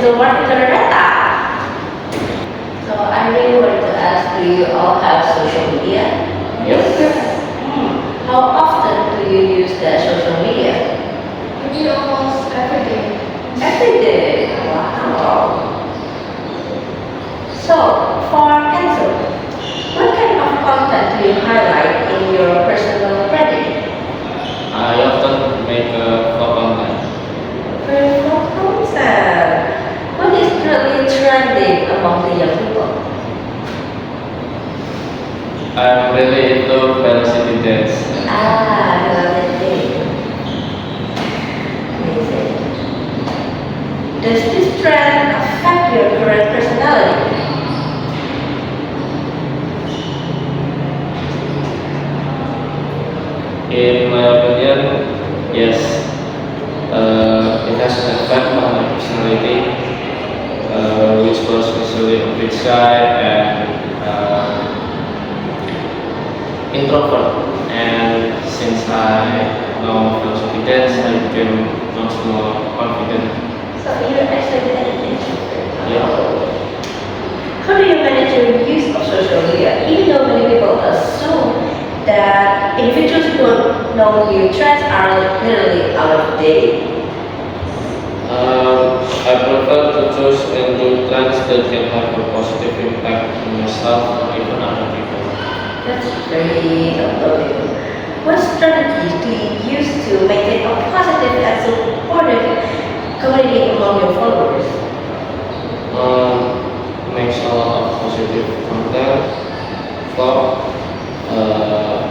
digital marketer Reta. So I really wanted to ask, do you all have social media? Yes. How often do you use the social media? Maybe almost every day. Every day. Wow. So, for Enzo, what kind of content do you highlight in your personal branding? I often make a vlog online. Personal content. What is really trending among the young people? I'm really into velocity dance. Ah, I love that thing. Amazing. Does this trend affect your current personality? In my opinion, yes, it has an effect on my personality, which was usually a bit shy and introvert. And since I know philosophy dance, I became much more confident. So you're actually an introvert. Yeah. How do you manage your use of social media? Even though many people assume that individuals who don't know new trends are literally out of date. I prefer to choose and do trends that can have a positive impact on myself or even other people. That's very lovely. What strategies do you use to maintain a positive and supportive community among your followers? Makes a lot of positive content, vlog,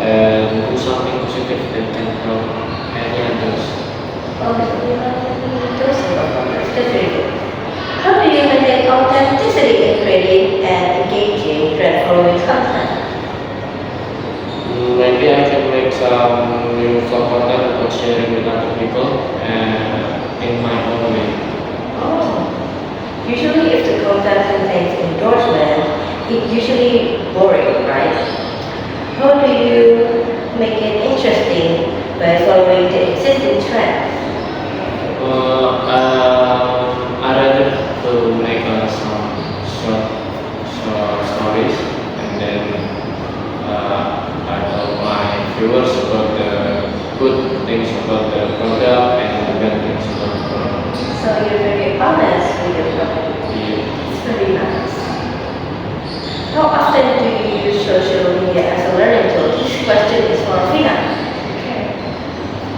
and do something positive that can help many others. Oh, so you have those followers. That's very good. How do you maintain authenticity in creating and engaging trend following content? Maybe I can make some new vlog content about sharing with other people and in my own way. Oh. Usually if the content contains endorsement, it's usually boring, right? How do you make it interesting by following the existing trend? I rather to make some short, short stories and then I tell my viewers about the good things about the product and the bad things about the product. So you're very honest with your product. Yeah. It's very nice. How often do you use social media as a learning tool? This question is for Fina. Okay.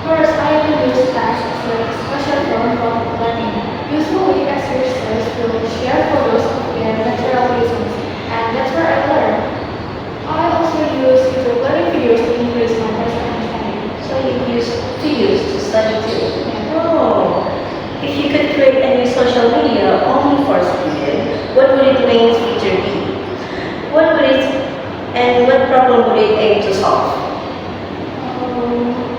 First, I will use tasks like special form of learning. Usually, exercises will share photos of their natural reasons, and that's where I learn. I also use YouTube learning videos to increase my basic understanding. So you use to study too. Yeah. Oh, if you could create a new social media only for students, what would its main feature be? What would it and what problem would it aim to solve?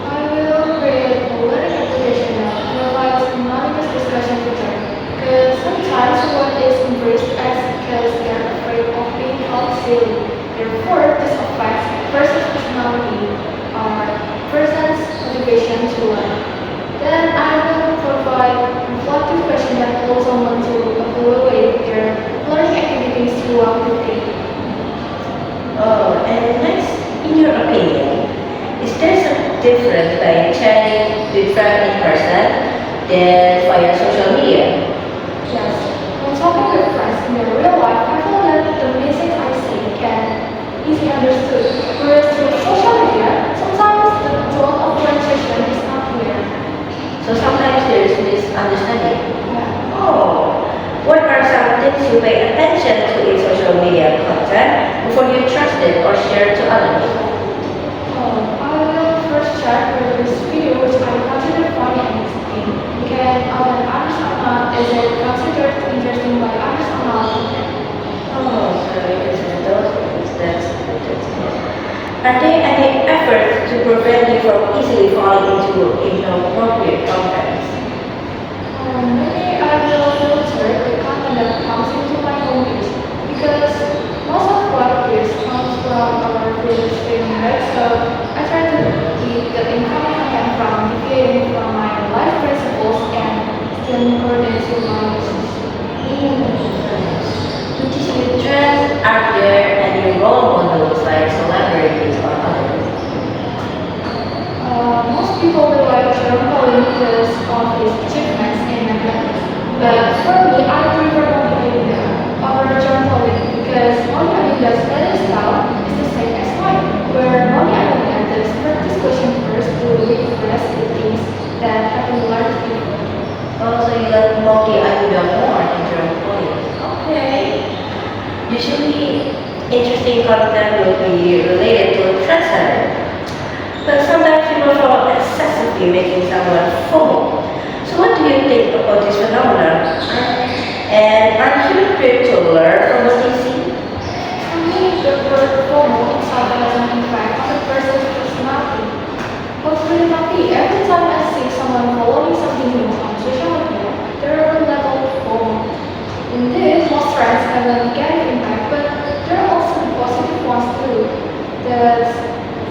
I will create a learning application that provides anonymous discussion feature. Because sometimes someone is embraced as because they are afraid of being called silly. Therefore, this affects a person's personality or person's motivation to learn. Then I will provide reflective question that allows someone to evaluate their learning activities throughout the day. Oh, and next, in your opinion, is there some difference by chatting with friends in person than via social media? Yes, when talking with friends in their real life, I feel that the message I say can easily understood. Whereas through social media, sometimes the tone of conversation is not clear. So sometimes there is misunderstanding. Yeah. Oh, what are some things you pay attention to in social media content before you trust it or share it to others? I will first check whether this video which I consider funny and interesting can others or not, is it considered interesting by others or not? Oh, so you consider those things. That's good. That's good. Are there any efforts to prevent you from easily falling into inappropriate content? Maybe I will filter the content that comes into my homepage because most of what appears comes from our previous streaming, right? So I try to keep the incoming content from deviating from my life principles and still according to my wishes. Personally, I prefer Monty Ayunda over John Pollock because Monty Ayunda's learning style is the same as mine, where Monty Ayunda does not discussion first to refresh the things that have been learned before. Oh, so you like Monkey Ayuda more than Jerome Collins. Okay. Usually, interesting content will be related to a trendsetter. But sometimes people feel excessively making someone FOMO. So what do you think about this phenomenon? And are you quick to learn from what you see? For me, the word FOMO sometimes impact on the person's personality. Hopefully, every time I see someone following something new on social media, there are a level of FOMO. Indeed, most trends have a negative impact, but there are also positive ones too. That's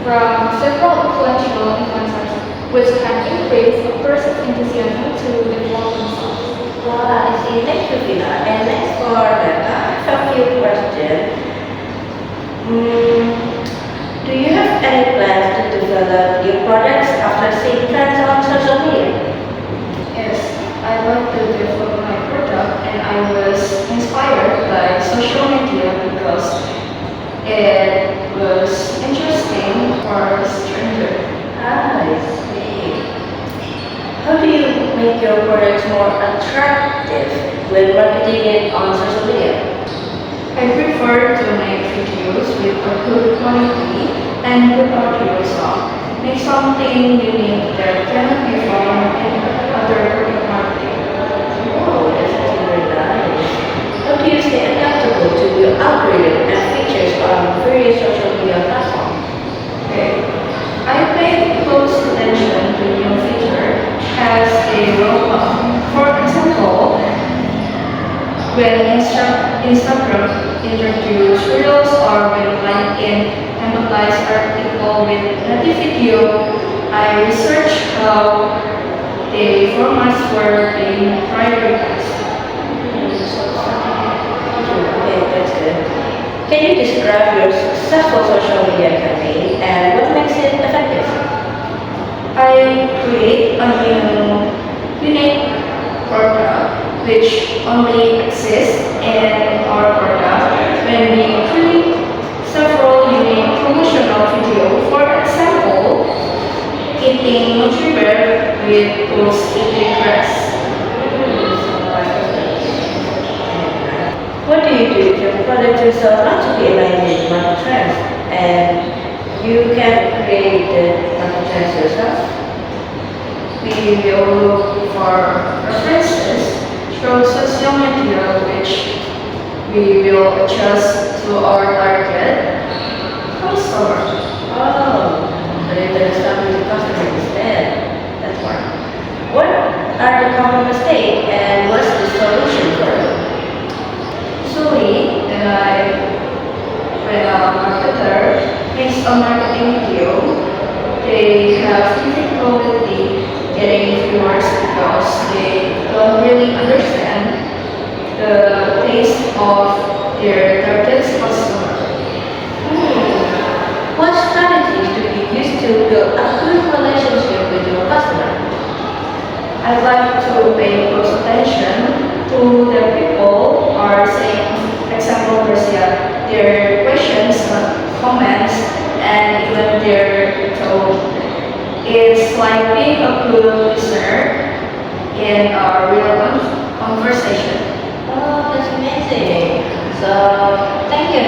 from several influential influencers, which can increase a person's enthusiasm to develop themselves. Wow, I see. Thank you, Vina. And next for Becca, I have a few questions. Do you have any plans to develop new products after seeing trends on social media? Yes, I want to develop my product, and I was inspired by social media because it was interesting for a stranger. Ah, I see. How do you make your products more attractive when marketing it on social media? I prefer to make videos with a good quality and good audio song. Make something unique that cannot be found in other product marketing. Oh, that's actually very nice. How do you stay adaptable to new algorithm and features on various social media platforms? Okay. I pay close attention to new feature as they roll out. For example, when Instagram introduce Reels or when LinkedIn emphasize article with native video, I research how the formats were being prioritized. Okay, that's good. Can you describe your successful social media campaign and what makes it effective? I create a new unique product which only exists in our product when we create several unique promotional video. For example, eating Nutribare with those eating grass. What do you do if your product turns out not to be aligned with market trends and you can create the market trends yourself? We will look for references through social media which we will adjust to our target customer. Oh, so you're going to start with the customer instead. That's smart. What are the common mistakes and what's the solution for it? Usually, when a marketer makes a marketing video, they have difficulty getting viewers because they don't really understand the taste of their target customer. What strategies do you use to build a good relationship with your customer? I like to pay close attention to the people are saying, example, their questions, comments, and even their tone. It's like being a good listener in a real conversation. Oh, that's amazing. So, thank you,